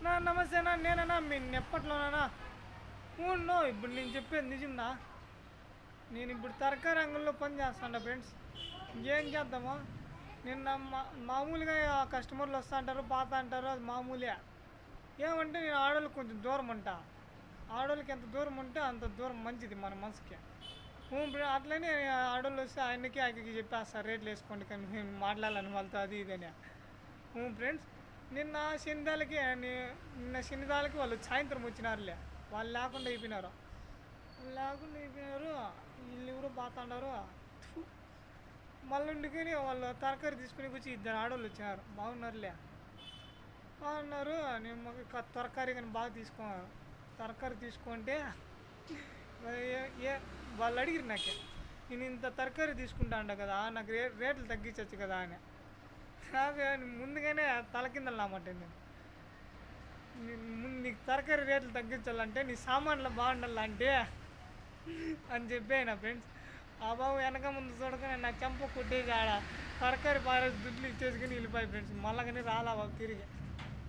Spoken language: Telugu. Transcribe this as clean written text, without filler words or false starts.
నమస్తేనా, నేనన్నా మీ నెప్పట్లోనా? నో, ఇప్పుడు నేను చెప్పేది నిజందా? నేను ఇప్పుడు తరకారీ రంగంలో పని చేస్తాను ఫ్రెండ్స్. ఏం చేద్దామో. నిన్న మామూలుగా కస్టమర్లు వస్తూ అంటారు, పాత అంటారు, అది మామూలే. ఏమంటే నేను ఆడోళ్ళకి కొంచెం దూరం ఉంటా. ఆడోళ్ళకి ఎంత దూరం ఉంటే అంత దూరం మంచిది మన మనసుకి. అట్లనే ఆడోళ్ళు వస్తే ఆయనకి ఆయనకి చెప్పేస్తారు రేట్లు వేసుకోండి, కానీ మేము మాట్లాడాలని వాళ్ళతో అది ఇదని. ఫ్రెండ్స్, నిన్న శనిదాలకి వాళ్ళు సాయంత్రం వచ్చినారులే. వాళ్ళు లేకుండా అయిపోయినారు. వీళ్ళు కూడా బాగుంటారు. మళ్ళీ వాళ్ళు తరకారీ తీసుకుని వచ్చి ఇద్దరు ఆడవాళ్ళు వచ్చినారు. బాగున్నారులే, బాగున్నారు. నేను తరకారీ కానీ బాగా తీసుకున్నారు. తరకారీ తీసుకుంటే వాళ్ళు అడిగిరు నాకే, నేను ఇంత తరకారీ తీసుకుంటా అంట కదా, నాకు రేట్లు తగ్గించవచ్చు కదా అని. నాకు ముందుగానే తలకిందలన్నమాట. ముందు నీకు తరకారీ రేట్లు తగ్గించాలంటే నీ సామాన్లు బాగుండాలంటే అని చెప్పాను ఫ్రెండ్స్. ఆ బాబు వెనక ముందు చూడగానే నా చెంప కొట్టేసి ఆడ తరకారీ బాగా దుడ్లు ఇచ్చేసుకుని వెళ్ళిపోయి ఫ్రెండ్స్. మళ్ళీ కానీ రాలా బాబు తిరిగి.